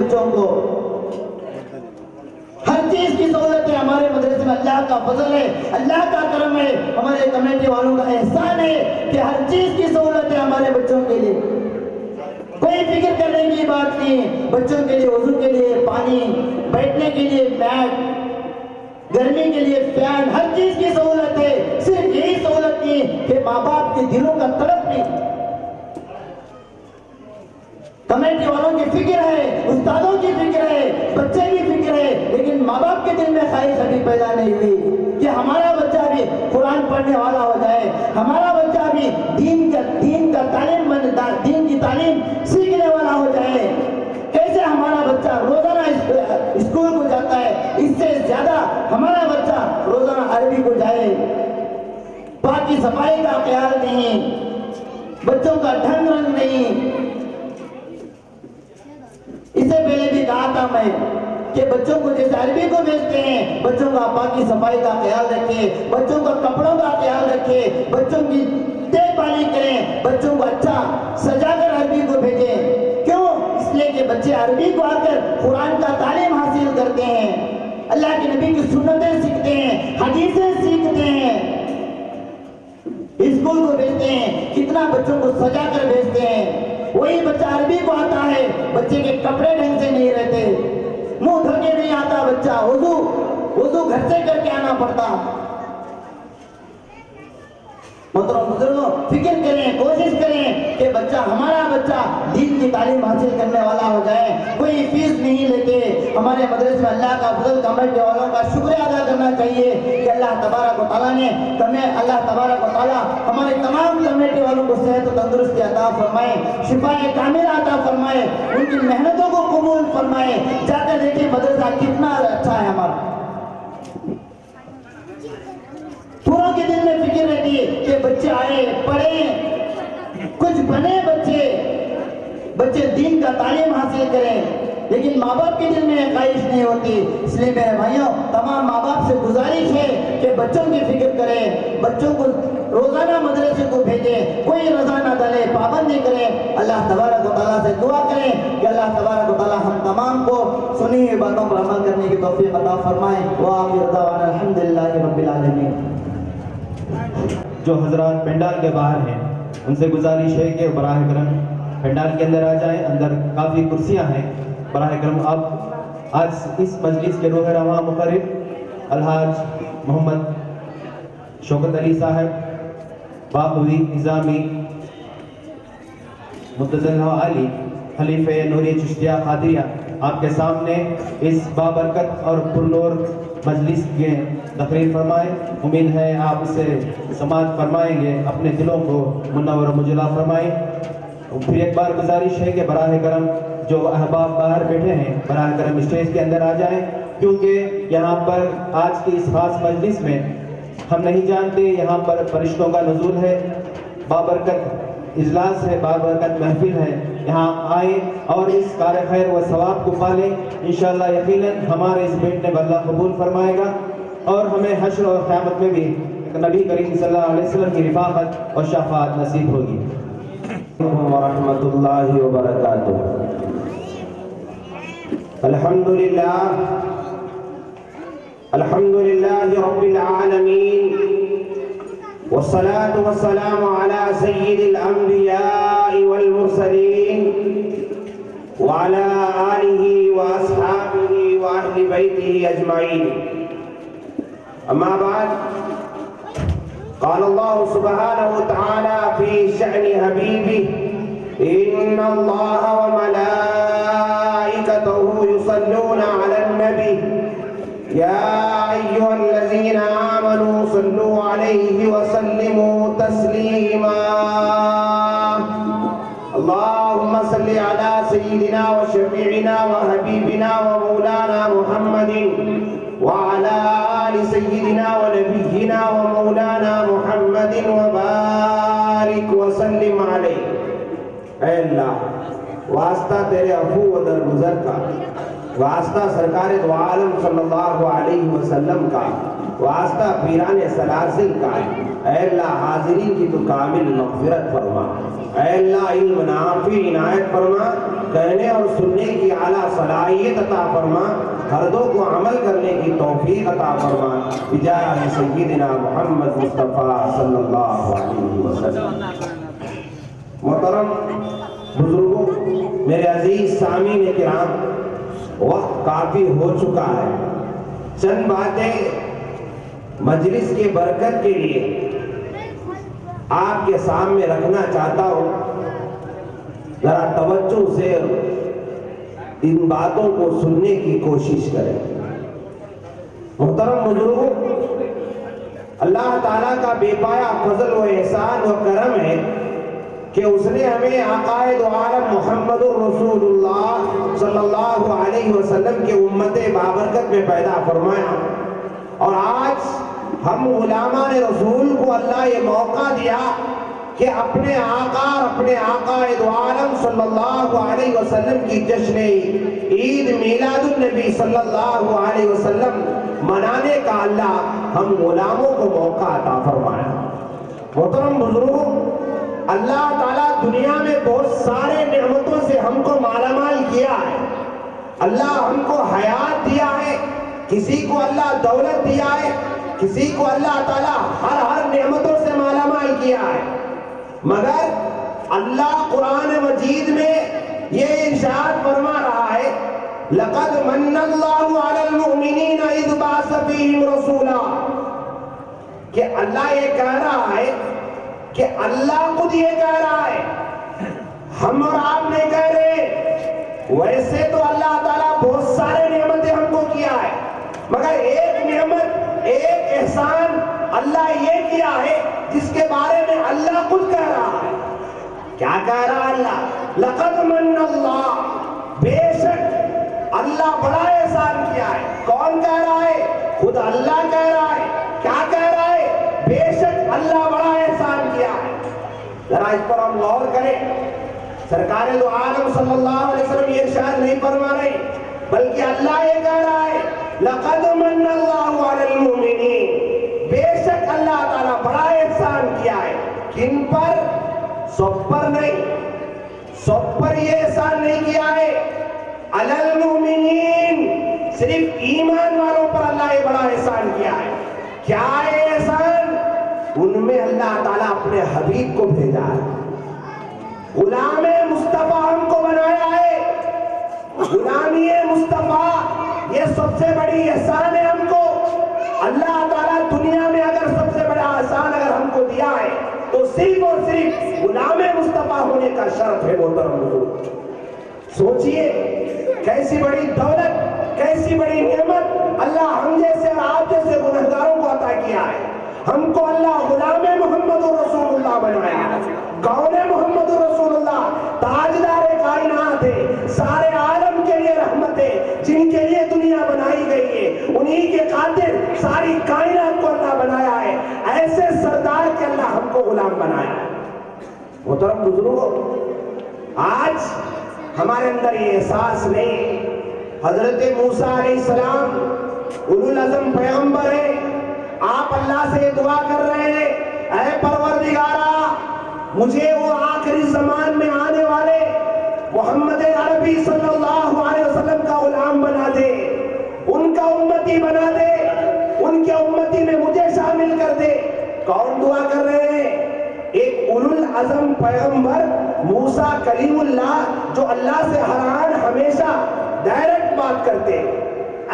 بچوں کو ہر چیز کی سہولت ہے ہمارے مدرسے میں. اللہ کا فضل ہے, اللہ کا کرم ہے, ہمارے کمیٹی والوں کا احسان ہے کہ ہر چیز کی سہولت ہے ہمارے بچوں کے لیے. کوئی فکر کرنے کی بات نہیں ہے. بچوں کے لیے وضو کے لیے پانی, بیٹھنے کے لیے میٹ, گرمی کے لیے فین, ہر چیز کی سہولت ہے. صرف یہی سہولت نہیں کہ ماں باپ کے دلوں کا تڑپ نہیں. کمیٹی والوں کی فکر ہے, استادوں کی فکر ہے, بچے کی فکر ہے, لیکن ماں باپ کے دل میں خواہش ابھی پیدا نہیں ہوئی کہ ہمارا بچہ بھی قرآن پڑھنے والا ہو جائے, ہمارا بچہ بھی دین کی تعلیم سیکھنے والا ہو جائے. کیسے ہمارا بچہ روزانہ اسکول کو جاتا ہے, اس سے زیادہ ہمارا بچہ روزانہ عربی کو جائے. پاکی صفائی کا خیال نہیں, بچوں کا ڈھنگ رنگ نہیں. اسے پہلے بھی کہا تھا میں کہ بچوں کو جیسے عربی کو بھیجتے ہیں, بچوں کا پاکی صفائی کا خیال رکھیں, بچوں کا کپڑوں کا خیال رکھیں, بچوں کی دیکھ بھال کریں, بچوں کو اچھا سجا کر عربی کو بھیجیں. کیوں؟ اس لیے کہ بچے عربی کو آ کر قرآن کا تعلیم حاصل کرتے ہیں, اللہ کے نبی کی سنتیں سیکھتے ہیں, حدیثیں سیکھتے ہیں. اسکول کو بھیجتے ہیں, کتنا بچوں کو سجا کر بھیجتے ہیں. وہی بچہ عربی کو آتا ہے, بچے کے کپڑے ڈھنگ سے نہیں رہتے, منہ دھو کے نہیں آتا بچہ, وضو گھر سے کر کے آنا پڑتا. محترم بزرگوں, فکر کریں, کوشش کریں کہ ہمارا بچہ دین کی تعلیم حاصل کرنے والا ہو جائے. کوئی فیس نہیں لیتے. ہمارے مدرسے میں اللہ کا فضل, کمیٹی والوں کا شکریہ ادا کرنا چاہیے کہ اللہ تبارک و تعالیٰ نے اللہ تبارک و تعالیٰ ہمارے تمام کمیٹی والوں کو صحت و تندرستی عطا فرمائے, شفاء کاملہ عطا فرمائے, ان کی محنتوں کو قبول فرمائے. جا کر دیکھیں مدرسہ کتنا اچھا ہے ہمارا. پوروں کے دل میں فکر رہتی ہے کہ بچے آئے, پڑھیں, کچھ بنے, بچے دین کا تعلیم حاصل کریں, لیکن ماں باپ کے دل میں خواہش نہیں ہوتی. اس لیے میرے بھائیوں, تمام ماں باپ سے گزارش ہے کہ بچوں کی فکر کریں, بچوں کو روزانہ مدرسے کو بھیجیں, کوئی رضا نہ ڈالے, پابندی کریں. اللہ تبارک و تعالیٰ سے دعا کریں کہ اللہ تبارک و تعالیٰ ہم تمام کو سنی ہوئی باتوں پر عمل کرنے کی توفیق عطا فرمائے. وآخر دعوانا الحمدللہ رب العالمین. جو حضرات پنڈال کے باہر ہیں ان سے گزارش ہے کہ براہ کرم پنڈال کے اندر آ جائیں. اندر کافی کرسیاں ہیں, براہ کرم آپ آج اس مجلس کے روح رواں مقرر الحاج محمد شوکت علی صاحب باقوی نظامی متضل علی خلیفہ نوری چشتیہ قادریہ آپ کے سامنے اس بابرکت اور پرنور مجلس کے تقریر فرمائیں. امید ہے آپ اسے سماعت فرمائیں گے, اپنے دلوں کو منور و مجلا فرمائیں. پھر ایک بار گزارش ہے کہ براہ کرم جو احباب باہر بیٹھے ہیں براہ کرم اسٹیج کے اندر آ جائیں, کیونکہ یہاں پر آج کی اس خاص مجلس میں ہم نہیں جانتے یہاں پر فرشتوں کا نزول ہے, بابرکت اجلاس ہے, بابرکت محفل ہے. یہاں آئیں اور اس کار خیر و ثواب کو پالیں. انشاءاللہ یقیناً ہمارے اس بیٹھنے کو اللہ قبول فرمائے گا اور ہمیں حشر اور قیامت میں بھی نبی کریم صلی اللہ علیہ وسلم کی رفاقت اور شفاعت نصیب ہوگی. ورحمۃ اللہ وبرکاتہ. الحمدللہ رب العالمین, والصلاة والسلام على سید الانبیاء والمرسلین وعلى آلہ واصحابہ واہل بیتہ اجمعین. اما بعد, قال اللہ سبحانہ وتعالی فی شأن حبیبہ ان اللہ وملائکتہ یصلون علی النبی یا ایھا الذین آمنوا صلوا علیہ وسلموا تسلیما. اللہم صل علی سیدنا وشفیعنا وحبیبنا ومولانا محمد وعلى آل سيدنا ونبينا ومولانا محمد وبارك وسلم عليه. اے اللہ, واسطہ تیرے عفو و درگزر کا, واسطہ سرکار دو عالم صلی اللہ علیہ وسلم کا, واسطہ پیران سلاسل کا ہے۔ اے اللہ حاضرین کی تو کامل مغفرت فرما، اے اللہ علم نافع عنایت فرما، کہنے اور سننے کی اعلیٰ صلاحیت عطا فرما، ہردوں کو عمل کرنے کی توفیق عطا فرما، بجاہ سیدنا محمد مصطفیٰ صلی اللہ علیہ وسلم۔ محترم بزرگوں، میرے عزیز سامعین کرام، وقت کافی ہو چکا ہے، چند باتیں مجلس کی برکت کے لیے آپ کے سامنے رکھنا چاہتا ہوں، ذرا توجہ سے ان باتوں کو سننے کی کوشش کریں۔ محترم بزرگوں، اللہ تعالیٰ کا بے پایا فضل و احسان و کرم ہے کہ اس نے ہمیں عقائد عالم محمد الرسول اللہ صلی اللہ علیہ وسلم کے امت بابرکت میں پیدا فرمایا، اور آج ہم غلامان رسول کو اللہ یہ موقع دیا کہ اپنے آقا اپنے عقائد عالم صلی اللہ علیہ وسلم کی جشن عید میلاد النبی صلی اللہ علیہ وسلم منانے کا اللہ ہم غلاموں کو موقع عطا فرمایا۔ محترم بزرگوں، اللہ تعالیٰ دنیا میں بہت سارے نعمتوں سے ہم کو مالا مال کیا ہے۔ اللہ ہم کو حیات دیا ہے، کسی کو اللہ دولت دیا ہے، کسی کو اللہ تعالیٰ ہر نعمتوں سے مالا مال کیا ہے، مگر اللہ قرآن مجید میں یہ ارشاد فرما رہا ہے لَقَدْ مَنَّ اللَّهُ عَلَى الْمُؤْمِنِينَ إِذْ بَعَثَ فِيهِمْ رَسُولًا، کہ اللہ یہ کہہ رہا ہے کہ اللہ خود یہ کہہ رہا ہے، ہم اور آپ نہیں کہہ رہے۔ ویسے تو اللہ تعالیٰ بہت سارے نعمتیں ہم کو کیا ہے، مگر ایک نعمت، ایک احسان اللہ یہ کیا ہے جس کے بارے میں اللہ خود کہہ رہا ہے۔ کیا کہہ رہا ہے اللہ؟ لَقَدْ مَنَّ اللَّهُ، بے شک اللہ بڑا احسان کیا ہے۔ کون کہہ رہا ہے؟ خود اللہ کہہ رہا ہے۔ کیا کہہ رہا ہے؟ بے شک اللہ بڑا احسان کیا ہے۔ ذرا اس پر ہم غور کریں، سرکار دو عالم صلی اللہ علیہ وسلم یہ ارشاد نہیں فرما رہے، بلکہ اللہ یہ کہہ رہا ہے لَقَدْ مَنَّ اللَّهُ عَلَى الْمُؤْمِنِينَ، بے شک اللہ تعالیٰ بڑا احسان کیا ہے۔ کن پر؟ سب پر نہیں، سب پر یہ احسان نہیں کیا ہے، عَلَى الْمُؤْمِنِينَ، صرف ایمان والوں پر اللہ یہ بڑا احسان کیا ہے۔ کیا ہے احسان؟ ان میں اللہ تعالیٰ اپنے حبیب کو بھیجا ہے، غلام مصطفیٰ ہم کو بنایا ہے۔ غلامی مصطفیٰ یہ سب سے بڑی احسان ہے ہم کو۔ اللہ تعالیٰ دنیا میں اگر سب سے بڑا احسان اگر ہم کو دیا ہے تو صرف اور صرف غلام مصطفیٰ ہونے کا شرف ہے۔ محترم حضور، سوچئے کیسی بڑی دولت، کیسی بڑی نعمت اللہ ہم جیسے اور آپ جیسے گنہگاروں کو عطا کیا ہے۔ ہم کو اللہ غلام محمد رسول اللہ بنایا ہے۔ کون ہے محمد رسول اللہ؟ تاجدار کائنات ہے، سارے عالم کے لیے رحمت ہے، جن کے لیے دنیا بنائی گئی ہے، انہی کے خاطر ساری کائنات کو اللہ بنایا ہے۔ ایسے سردار کے اللہ ہم کو غلام بنایا ہے۔ محترم بزرگوں، آج ہمارے اندر یہ احساس نہیں۔ حضرت موسیٰ علیہ السلام اولو العزم پیغمبر ہے، آپ اللہ سے یہ دعا کر رہے ہیں اے پروردگارا مجھے وہ آخری زمان میں آنے والے محمد عربی صلی اللہ علیہ وسلم کا غلام بنا دے، ان کا امتی بنا دے، ان کے امتی میں مجھے شامل کر دے۔ کون دعا کر رہے ہیں؟ ایک اولو العزم پیغمبر موسیٰ کلیم اللہ، جو اللہ سے ہر آن ہمیشہ ڈائریکٹ بات کرتے ہیں،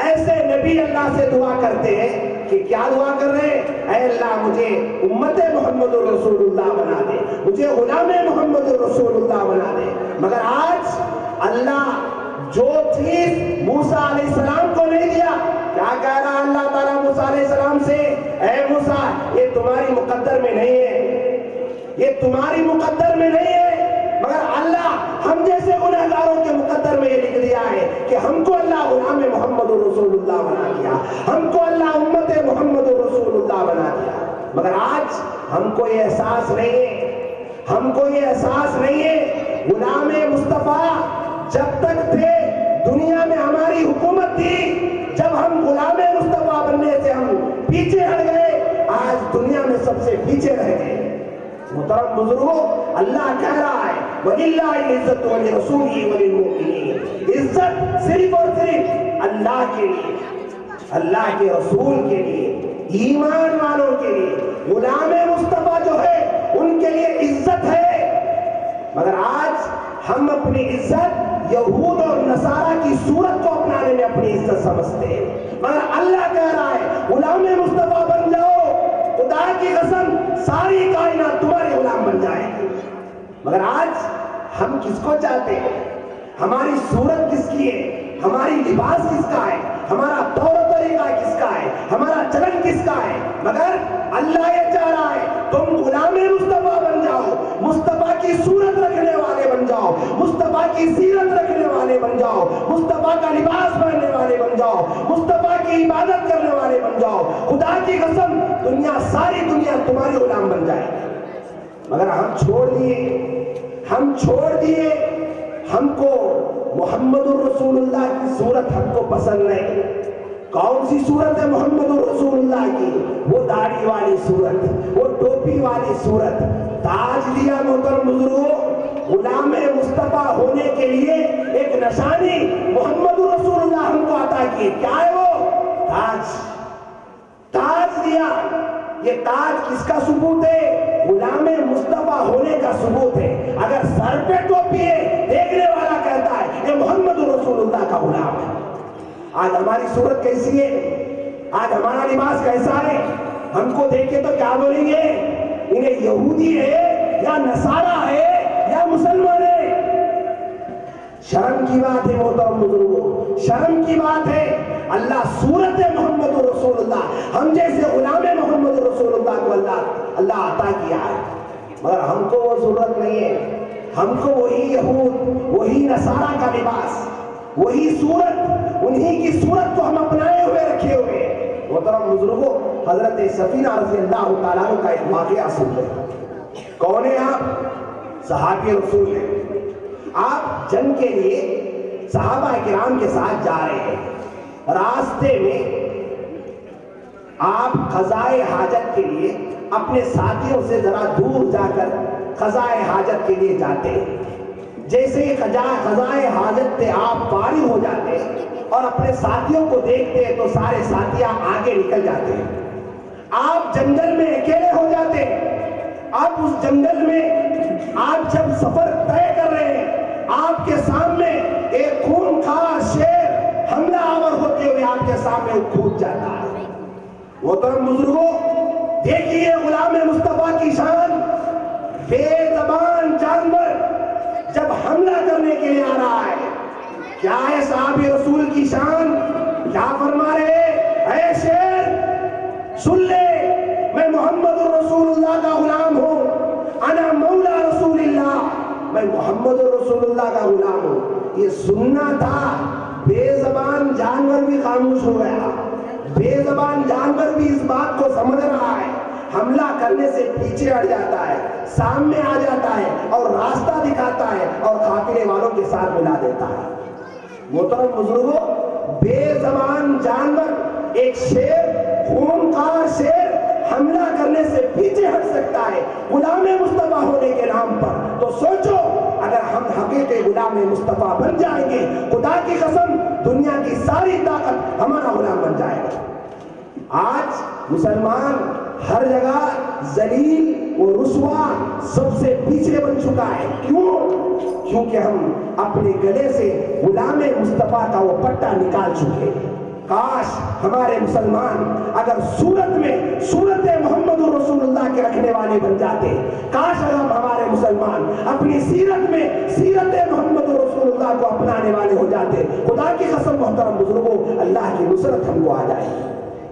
ایسے نبی اللہ سے دعا کرتے ہیں کہ کیا دعا کر رہے ہیں؟ اے اللہ مجھے امت محمد رسول اللہ بنا دے، مجھے غلام محمد رسول اللہ بنا دے۔ مگر آج اللہ جو چیز موسیٰ علیہ السلام کو نہیں دیا، کیا کہہ رہا اللہ تعالیٰ موسیٰ علیہ السلام سے؟ اے موسیٰ یہ تمہاری مقدر میں نہیں ہے، یہ تمہاری مقدر میں نہیں ہے، مگر اللہ ہم جیسے گنہگاروں کے مقدر میں یہ لکھ دیا ہے کہ ہم کو اللہ غلام محمد رسول اللہ بنا دیا، ہم کو اللہ امت محمد رسول اللہ بنا دیا۔ مگر آج ہم کو یہ احساس نہیں ہے، ہم کو یہ احساس نہیں ہے۔ غلام مصطفیٰ جب تک تھے دنیا میں ہماری حکومت تھی، جب ہم غلام مصطفیٰ بننے سے ہم پیچھے ہٹ گئے, آج دنیا میں سب سے پیچھے رہ گئے. محترم بزرگوں, اللہ کہہ رہا ہے وَلِلَّهِ الْعِزَّةُ وَلِرَسُولِهِ وَلِلْمُؤْمِنِينَ, عزت صرف اور صرف اللہ کے لیے, اللہ کے رسول کے لیے, ایمان والوں کے لیے. غلام مصطفیٰ جو ہے ان کے لیے عزت ہے, مگر آج ہم اپنی عزت یہود اور نصارہ کی صورت کو اپنانے میں اپنی عزت سمجھتے ہیں. مگر اللہ کہہ رہا ہے غلام مصطفیٰ بن جاؤ, خدا کی قسم ساری کائنات تمہارے غلام بن جائے گی. مگر آج ہم کس کو چاہتے ہیں؟ ہماری صورت کس کی ہے؟ ہماری لباس کس کا ہے؟ ہمارا طور و طریقہ کس کا ہے؟ ہمارا چلن کس کا ہے؟ مگر اللہ یہ چاہ رہا ہے تم غلام مصطفیٰ بن جاؤ, مصطفیٰ کی صورت رکھنے والے بن جاؤ, مصطفیٰ کی سیرت رکھنے والے بن جاؤ, مصطفیٰ کا لباس پہننے والے بن جاؤ, مصطفیٰ کی عبادت کرنے والے بن جاؤ. خدا کی قسم دنیا, ساری دنیا تمہاری غلام بن جائے. مگر ہم چھوڑ دیے, ہم کو محمد الرسول اللہ کی صورت ہم کو پسند نہیں. کون سی صورت ہے محمد الرسول اللہ کی؟ وہ داڑھی والی صورت, وہ ٹوپی والی صورت. تاج دیا محترم بزرگوں, غلام مصطفیٰ ہونے کے لیے ایک نشانی محمد الرسول اللہ ہم کو عطا کی. کیا ہے وہ تاج؟ تاج دیا. یہ تاج کس کا ثبوت ہے؟ غلام مصطفیٰ ہونے کا ثبوت ہے. اگر سر پہ ٹوپی ہے, دیکھنے والا کہتا ہے یہ محمد رسول اللہ کا غلام ہے. آج ہماری صورت کیسی ہے؟ آج ہمارا لباس کیسا ہے؟ ہم کو دیکھے تو کیا بولیں گے؟ انہیں یہودی ہے یا نصارہ ہے یا مسلمان ہے؟ شرم کی بات ہے محترم بزرگوں, شرم کی بات ہے. اللہ صورت محمد رسول اللہ, ہم جیسے غلام محمد رسول اللہ کو اللہ عطا کیا ہے. مگر ہم کو وہ ضرورت نہیں ہے. ہم کو وہی یہود, وہی نصارہ کا لباس, وہی صورت, انہی کی صورت کو ہم اپنائے ہوئے رکھے ہوئے. محترم بزرگوں, حضرت سفینہ رضی اللہ تعالیٰ کا ایک واقعہ سن لیں. کون ہے آپ؟ صحابی رسول ہیں. آپ جنگ کے لیے صحابہ کرام کے ساتھ جا رہے ہیں. راستے میں آپ قضائے حاجت کے لیے اپنے ساتھیوں سے ذرا دور جا کر قضائے حاجت کے لیے جاتے ہیں. جیسے ہی قضائے حاجت سے آپ فارغ ہو جاتے ہیں اور اپنے ساتھیوں کو دیکھتے ہیں تو سارے ساتھیاں آگے نکل جاتے ہیں. آپ جنگل میں اکیلے ہو جاتے ہیں. آپ اس جنگل میں آپ جب سفر طے کر رہے ہیں, آپ کے سامنے ایک خونخوار شیر حملہ آور ہوتے ہوئے آپ کے سامنے کھود جاتا ہے. محترم بزرگوں, دیکھیے غلام مصطفیٰ کی شان. بے زبان جانور جب حملہ کرنے کے لیے آ رہا ہے, کیا ہے صحابی رسول کی شان؟ کیا فرما رہے؟ اے شیر سن لے, میں محمد الرسول اللہ کا غلام ہوں. انا مولا رسول اللہ, میں محمد الرسول اللہ کا غلام ہوں. یہ سننا تھا. بے زبان جانور بھی خاموش ہو گیا. بے زبان جانور بھی اس بات کو سمجھ رہا ہے. حملہ کرنے سے پیچھے ہٹ جاتا ہے, سامنے آ جاتا ہے اور راستہ دکھاتا ہے اور قافلے والوں کے ساتھ ملا دیتا ہے. محترم بزرگوں, بے زبان جانور, ایک شیر, خونخوار شیر حملہ کرنے سے پیچھے ہٹ سکتا ہے غلام مصطفیٰ ہونے کے نام پر. تو سوچو, اگر ہم حقیقی غلام مصطفیٰ بن جائیں گے, خدا کی قسم دنیا کی ساری طاقت ہمارا غلام بن جائے گا. آج مسلمان ہر جگہ ذلیل و رسوا سب سے پیچھے بن چکا ہے. کیوں؟ کیونکہ ہم اپنے گلے سے غلام مصطفیٰ کا وہ پٹا نکال چکے. کاش ہمارے مسلمان اگر صورت محمد رسول اللہ کے رکھنے والے بن جاتے. کاش اگر ہمارے مسلمان اپنی سیرت میں سیرت محمد رسول اللہ کو اپنانے والے ہو جاتے. خدا کی قسم محترم بزرگوں, اللہ کی نصرت ہم کو آ جائے.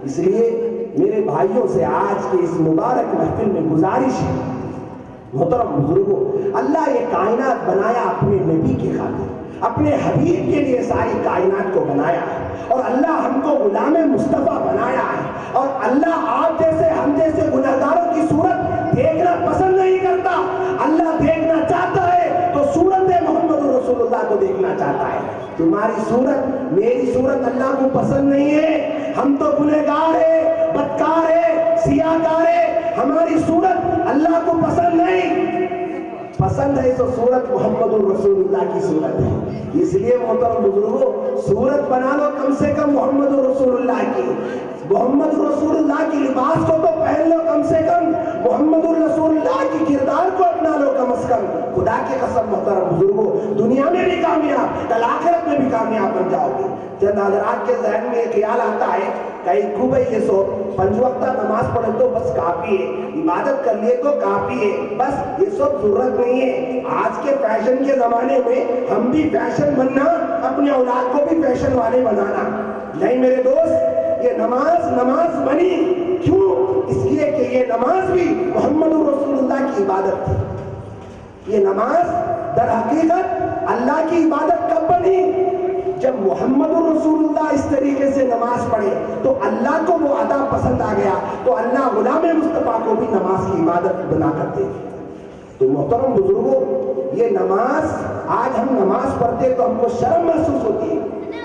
اس لیے میرے بھائیوں سے آج کے اس مبارک محفل میں گزارش ہے, محترم بزرگوں, اللہ یہ کائنات بنایا اپنے نبی کی خاطر, اپنے حبیب کے لیے ساری کائنات کو بنایا ہے. اور اللہ ہم کو غلام مصطفیٰ بنایا ہے. اور اللہ آپ جیسے ہم جیسے گناہگاروں کی صورت دیکھنا پسند نہیں کرتا. اللہ دیکھنا چاہتا ہے تو صورت محمد رسول اللہ کو دیکھنا چاہتا ہے. تمہاری صورت, میری صورت اللہ کو پسند نہیں ہے. ہم تو گنہگار ہیں, بدکار ہے, سیاہکار ہے, ہماری صورت اللہ کو پسند نہیں. پسند ہے تو صورت محمد الرسول اللہ کی صورت ہے. اس لیے محترم بزرگوں, صورت بنا لو کم سے کم محمد الرسول اللہ کی. محمد الرسول اللہ کی لباس کو تو پہن لو کم سے کم, محمد الرسول اللہ کی کردار کو اپنا لو کم از کم. خدا کی قسم محترم بزرگوں, دنیا میں بھی کامیاب, کل آخرت میں بھی کامیاب بن جاؤ گے. چند حضرات کے ذہن میں ایک خیال آتا ہے کئی خوب ہے یہ سو 5 وقتہ نماز پڑھے تو بس کافی ہے, عبادت کر لیے تو کافی ہے, بس یہ سب ضرورت نہیں ہے. آج کے فیشن کے زمانے میں ہم بھی فیشن بننا, اپنے اولاد کو بھی فیشن والے بنانا نہیں میرے دوست. یہ نماز بنی کیوں؟ اس لیے کہ یہ نماز بھی محمد رسول اللہ کی عبادت تھی. یہ نماز در حقیقت اللہ کی عبادت کب بنی؟ جب محمد رسول اللہ اس طریقے سے نماز پڑھے تو اللہ کو وہ ادا پسند آ گیا, تو اللہ غلام مصطفیٰ کو بھی نماز کی عبادت بنا کرتے. تو محترم بزرگوں, یہ نماز, آج ہم نماز پڑھتے تو ہم کو شرم محسوس ہوتی ہے.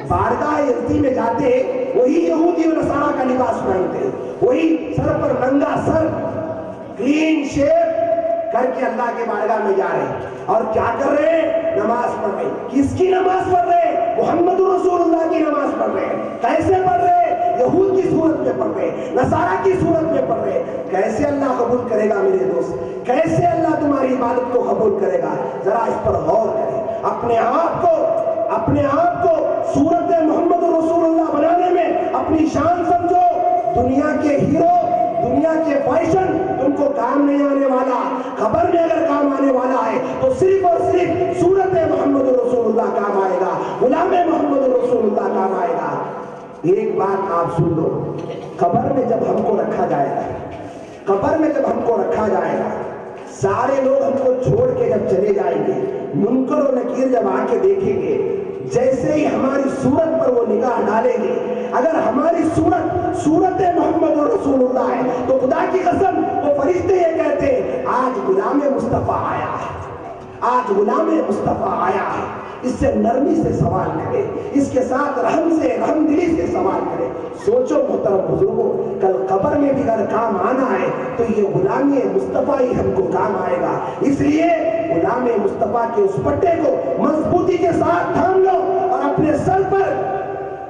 بارگاہ یزدی میں جاتے وہی یہودی و نصارہ کا لباس پہنتے, وہی سر پر ننگا سر کلین شیو کر کے اللہ کے بارگاہ میں جا رہے ہیں, اور کیا کر رہے ہیں؟ نماز پڑھ رہے ہیں. کس کی نماز پڑھ رہے ہیں؟ محمد رسول اللہ کی نماز پڑھ رہے ہیں. کیسے پڑھ رہے ہیں؟ یہود کی صورت میں پڑھ رہے ہیں, نصارہ کی صورت میں پڑھ رہے ہیں. کیسے اللہ قبول کرے گا میرے دوست؟ کیسے اللہ تمہاری عبادت کو قبول کرے گا؟ ذرا اس پر غور کریں. اپنے آپ کو صورت محمد رسول اللہ بنانے میں اپنی شان سمجھو. دنیا کے ہیرو, دنیا کے فیشن تم کو کام نہیں آنے والا. خبر میں اگر کام آنے والا ہے تو صرف اور صرف صورت محمد رسول اللہ کام آئے گا, غلام محمد رسول اللہ کام آئے گا. ایک بات آپ سن لو, قبر میں جب ہم کو رکھا جائے گا, سارے لوگ ہم کو چھوڑ کے جب چلے جائیں گے, منکر و نکیر جب آ کے دیکھیں گے, جیسے ہی ہماری صورت پر وہ نگاہ ڈالیں گے, اگر ہماری صورت محمد رسول اللہ ہے تو خدا کی قسم وہ فرشتے یہ کہتے ہیں آج غلام مصطفیٰ آیا ہے, آج غلام مصطفیٰ آیا ہے. اس سے نرمی سے سوال کرے, اس کے ساتھ رحم دلی سے سوال کرے. سوچو محترم بزرگوں, کل قبر میں بھی اگر کام آنا ہے تو یہ غلام مصطفیٰ ہی ہم کو کام آئے گا. اس لیے غلام مصطفیٰ کے اس پٹے کو مضبوطی کے ساتھ تھام لو اور اپنے سر پر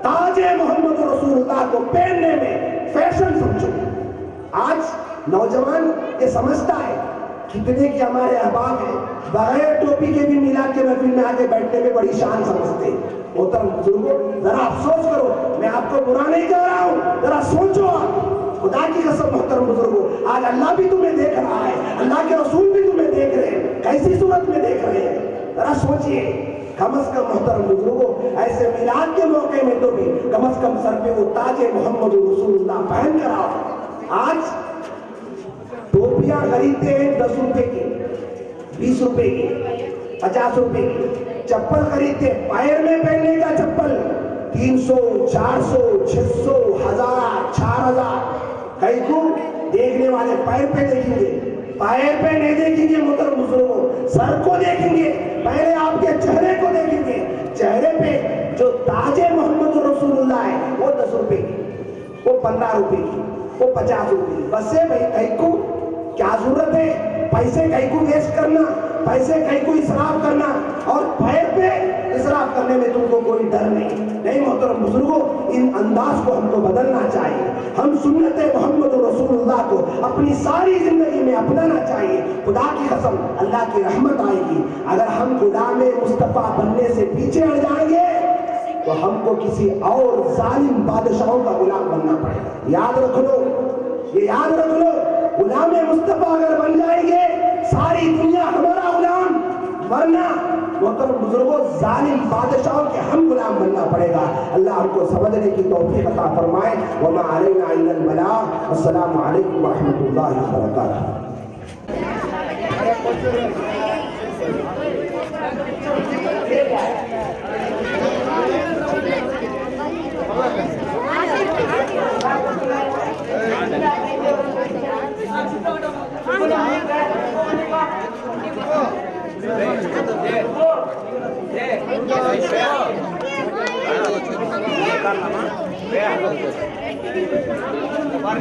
تاج محمد رسول اللہ کو پہننے میں فیشن سمجھو. آج نوجوان یہ سمجھتا ہے کتنے کے ہمارے احباب ہیں بغیر ٹوپی کے بھی میلاد کے محفل میں آگے بیٹھنے میں بڑی شان سمجھتے. محترم بزرگوں, ذرا افسوس کرو, میں آپ کو برا نہیں کہہ رہا ہوں, ذرا سوچو. آپ خدا کی قسم محترم بزرگوں, آج اللہ بھی تمہیں دیکھ رہا ہے, اللہ کے رسول بھی تمہیں دیکھ رہے ہیں, کیسی صورت میں دیکھ رہے ہیں, ذرا سوچئے. کم از کم محترم بزرگوں, ایسے میلاد کے موقع میں تو بھی کم از کم سر پہ وہ تاج محمد رسول اللہ پہن کر آؤ. آج ٹوپیاں خریدتے ہیں 10 روپے کی, 20 روپے کی, 50 روپے کی. چپل خریدتے ہیں پیر میں پہننے کا چپل 300, 400, 600, 1000, 4000. کئی کو دیکھنے والے پیر پہ دیکھیں گے, پیر پہ نہیں دیکھیں گے محترم بزرگوں, سر کو دیکھیں گے, پہلے آپ کے چہرے کو دیکھیں گے. چہرے پہ جو تاج محمد رسول اللہ ہے وہ 10 روپے کی, وہ 15 روپے کی, وہ 50 روپے کی. بس ہے بھائی, کئی کو کیا ضرورت ہے پیسے کئی کو ویسٹ کرنا, پیسے کئی کو اسراف کرنا, اور پیر پہ اسراف کرنے میں تم کو کوئی ڈر نہیں. محترم بزرگوں, ان انداز کو ہم کو بدلنا چاہیے. ہم سنت محمد رسول اللہ کو اپنی ساری زندگی میں اپنانا چاہیے. خدا کی قسم اللہ کی رحمت آئے گی. اگر ہم غلام مصطفیٰ بننے سے پیچھے ہٹ جائیں گے تو ہم کو کسی اور ظالم بادشاہوں کا غلام بننا پڑے گا. یاد رکھ لو, یہ یاد رکھ لو, غلام مصطفیٰ اگر بن جائیں گے ساری دنیا ہمارا غلام, ورنہ محترم بزرگوں ظالم بادشاہوں کے ہم غلام بننا پڑے گا. اللہ ہم کو سمجھنے کی توفیق عطا فرمائے. وما علینا الا البلاغ. السلام علیکم ورحمۃ اللہ وبرکاتہ. Por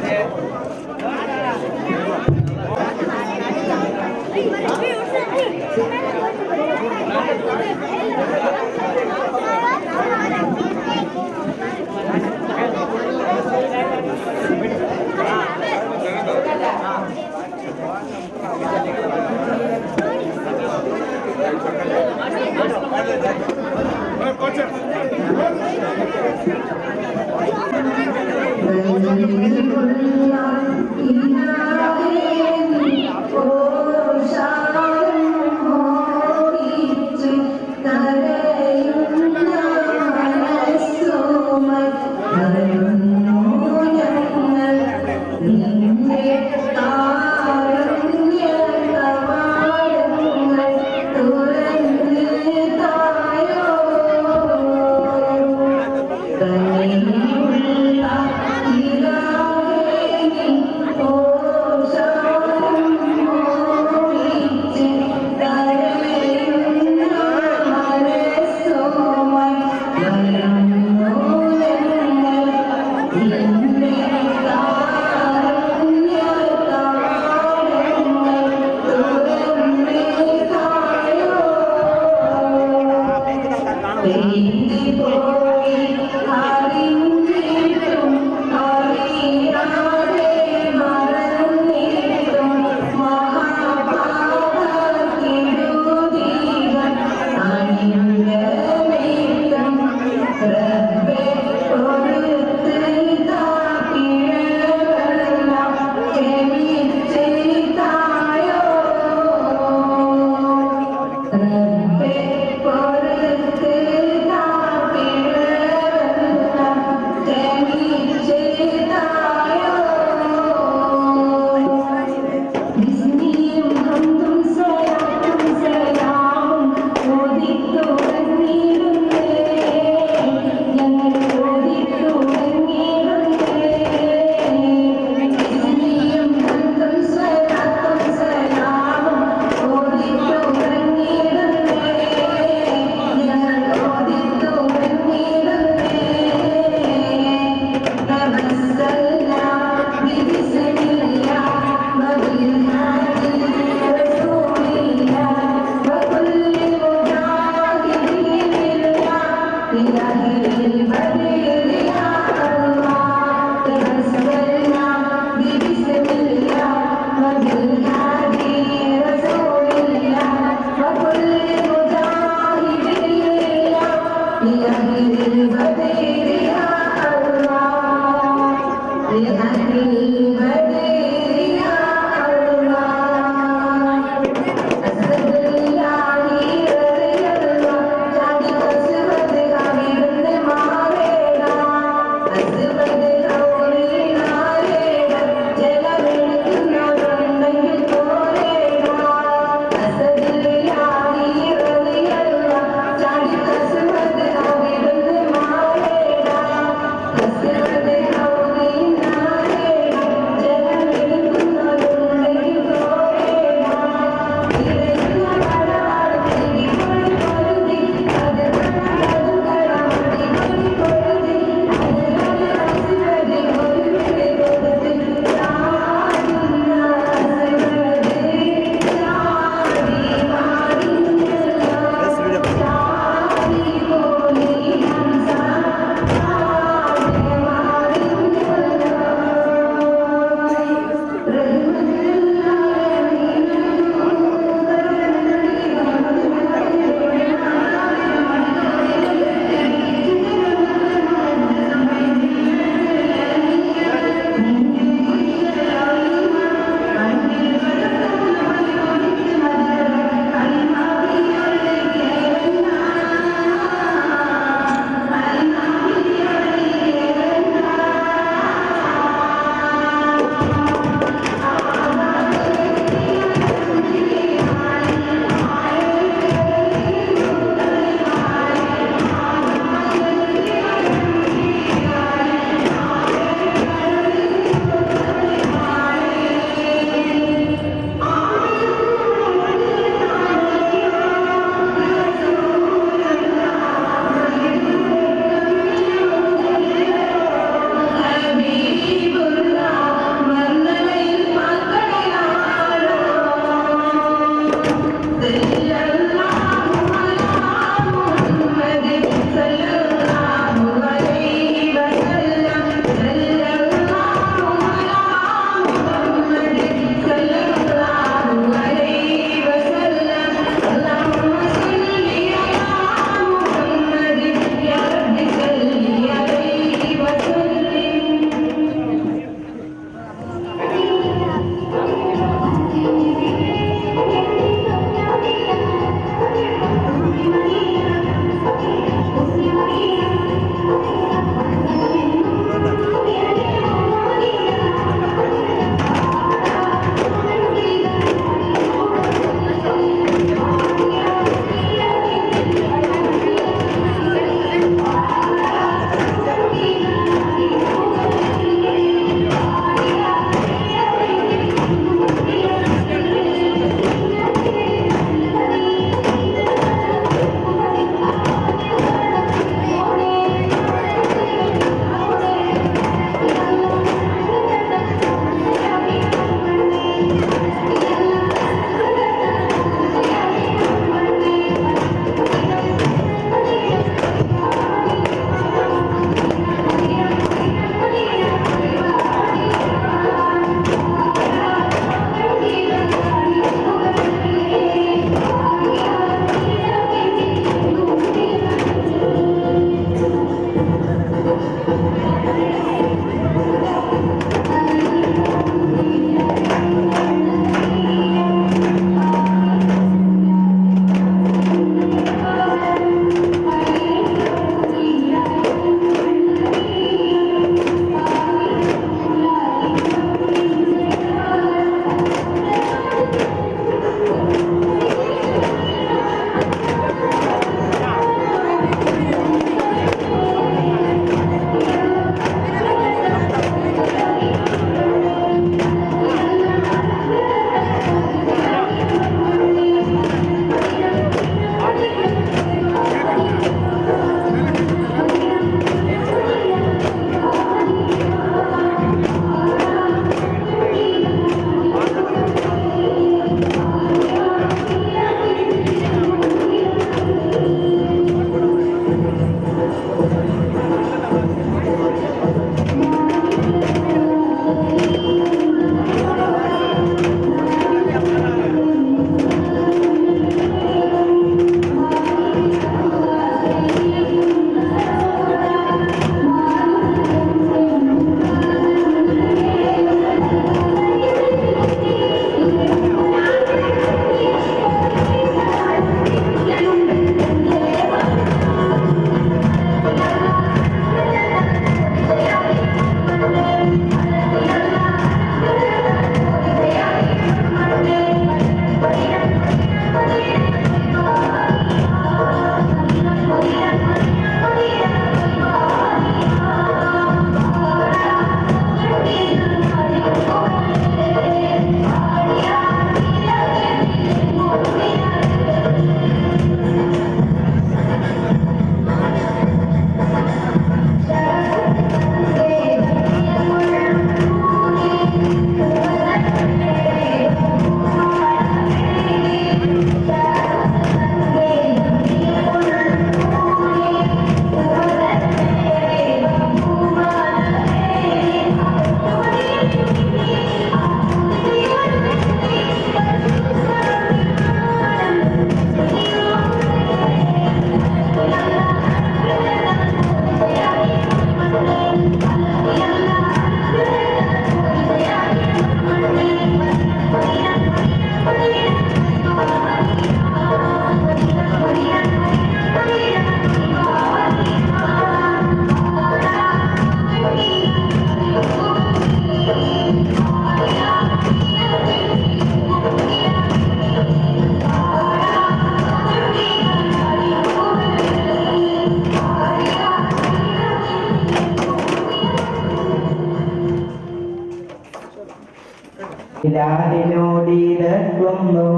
ഇലാഹിനോടിരക്കുന്നു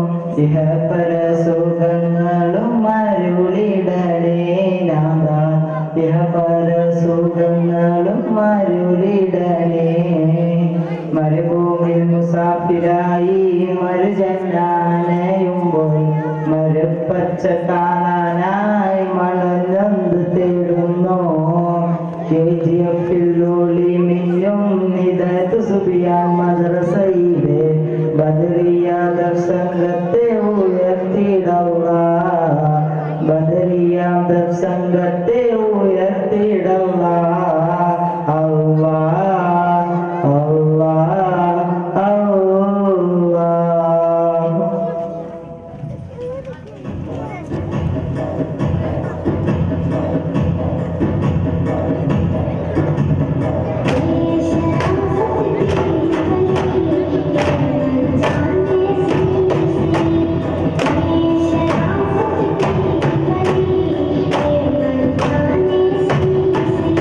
ഇഹപര സുഖങ്ങളും അരുളിടണേ നാഥ ഇഹപര സുഖങ്ങളും അരുളിടണേ മരുഭൂമിൽ മുസാഫിരായി മരുജന്നാനയുമ്പോൾ മരുപ്പച്ച കാണാനായി മണഞ്ഞൊന്ന് തേടുന്നു KGF-ൽ ഒളി മിന്നും നിദത്ത് സുബിയാൻ മദ്രസയിലെ ബദരിയ ദർശനത്തെ ഉയർത്തിടല്ലാ ബദരിയ ദർശനത്തെ ഉയർത്തിടല്ലാ അല്ലാ അല്ലാ അല്ലാ Thank you.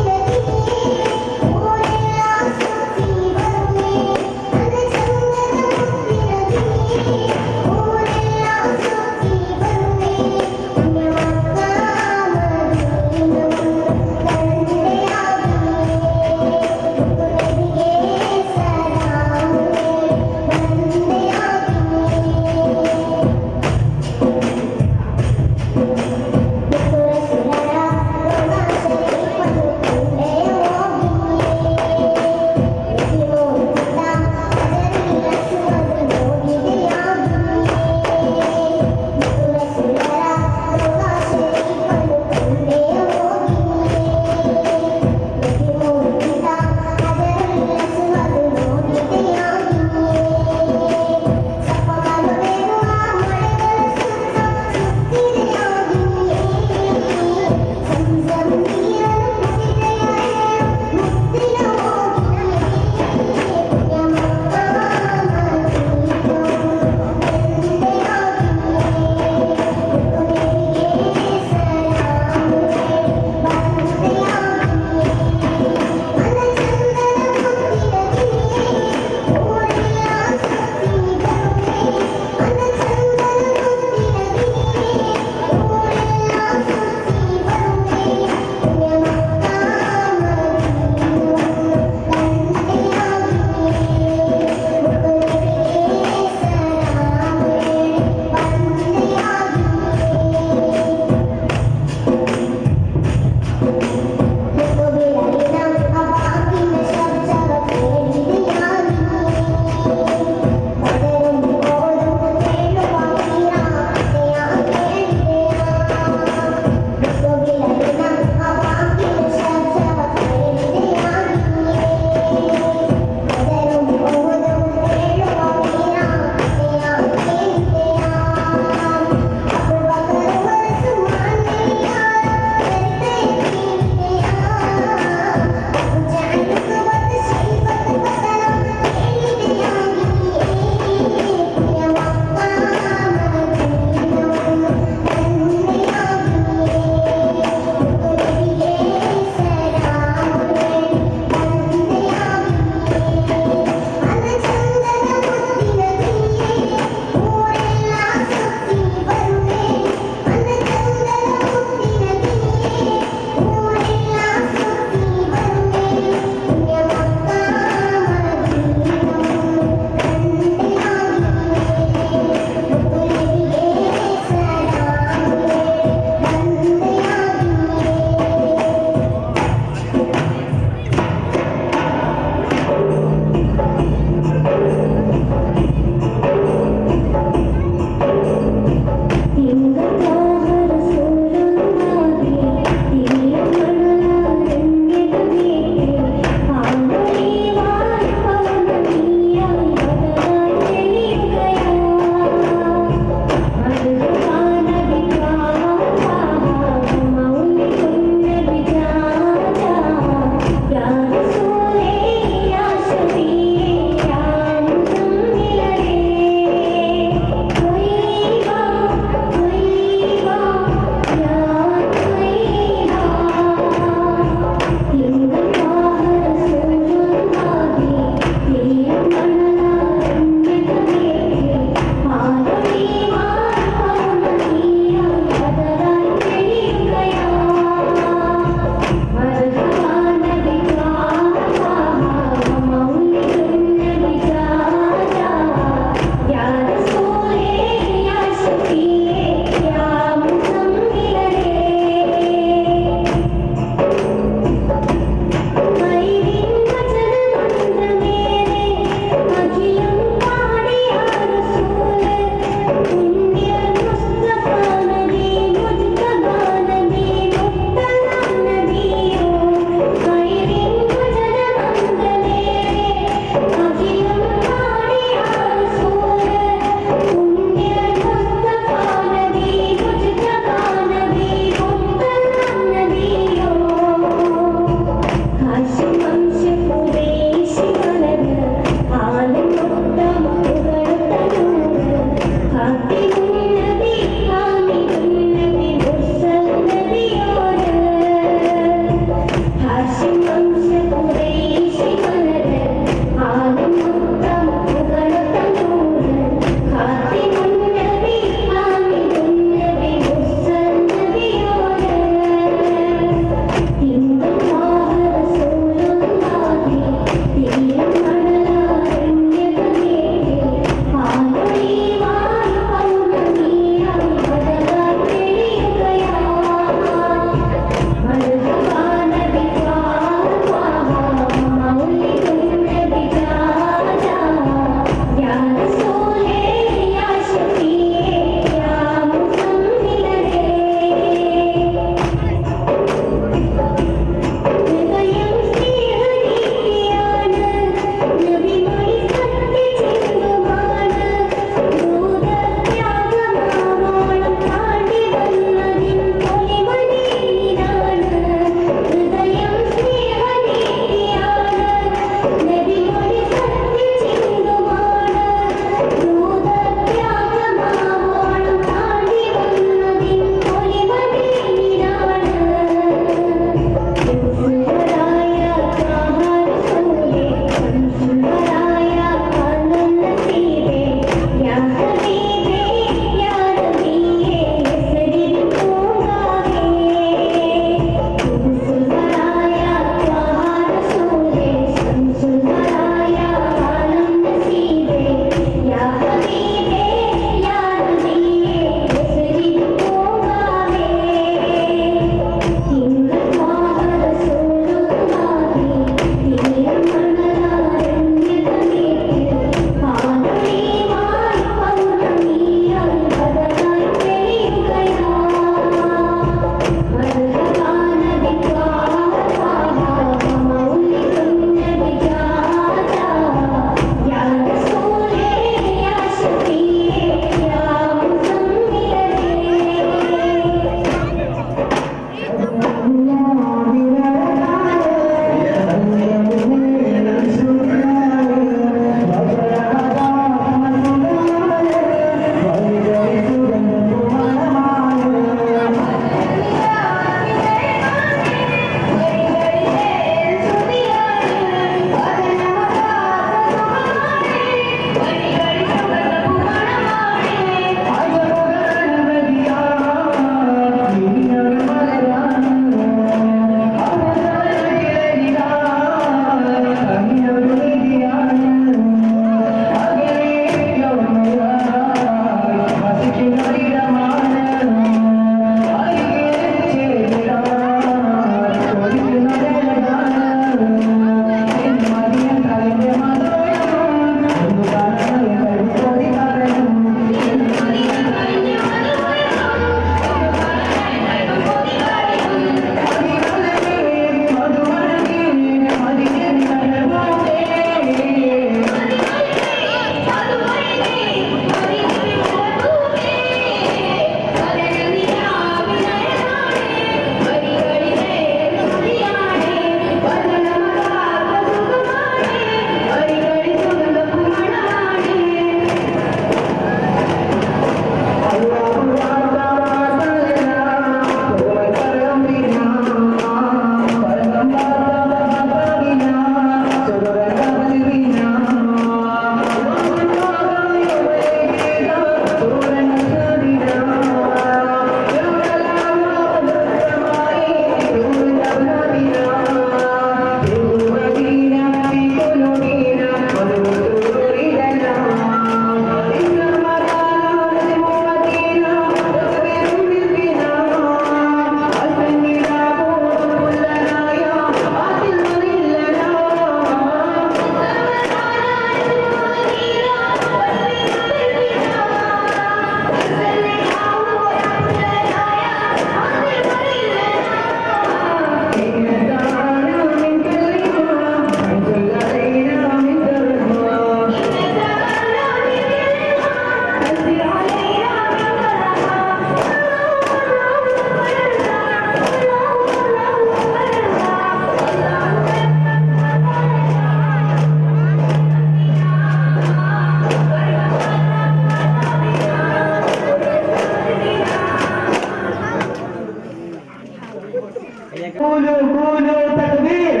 قولوا قولوا تکبیر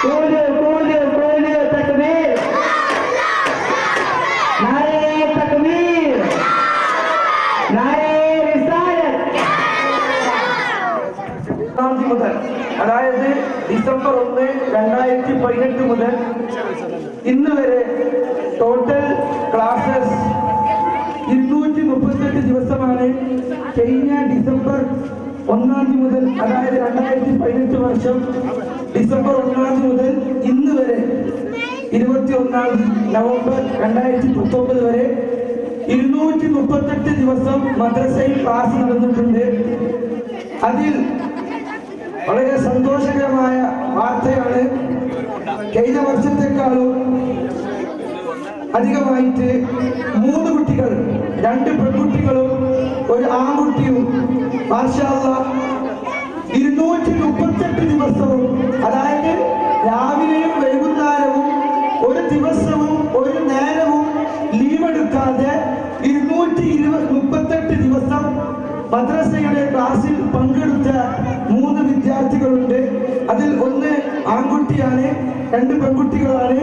قولوا قولوا قولوا تکبیر نعرہ تکبیر نعرہ رسالت മുതൽ അതായത് ഡിസംബർ 1, 2018 മുതൽ ഇന്ന് വരെ ടോട്ടൽ ക്ലാസ്സസ് 238 ദിവസമാണ്. കഴിഞ്ഞ ഡിസംബർ 1 മുതൽ അതായത് 2018 വർഷം ഡിസംബർ 1 മുതൽ ഇന്ന് വരെ 21 നവംബർ 2019 വരെ 238 ദിവസം മദ്രസയിൽ ക്ലാസ് നടന്നിട്ടുണ്ട്. അതിൽ വളരെ സന്തോഷകരമായ വാർത്തയാണ്, കഴിഞ്ഞ വർഷത്തെക്കാളും അധികമായിട്ട് 3 കുട്ടികൾ, 2 പെൺകുട്ടികളും 1 ആൺകുട്ടിയും മാഷാ അല്ലാഹ് 238 ദിവസവും, അതായത് രാവിലെയും വൈകുന്നേരവും ഒരു ദിവസവും ഒരു നേരവും ലീവ് എടുക്കാതെ 238 ദിവസം മദ്രസയുടെ ക്ലാസ്സിൽ പങ്കെടുത്ത 3 വിദ്യാർത്ഥികളുണ്ട്. അതിൽ 1 ആൺകുട്ടിയാണ്, 2 പെൺകുട്ടികളാണ്.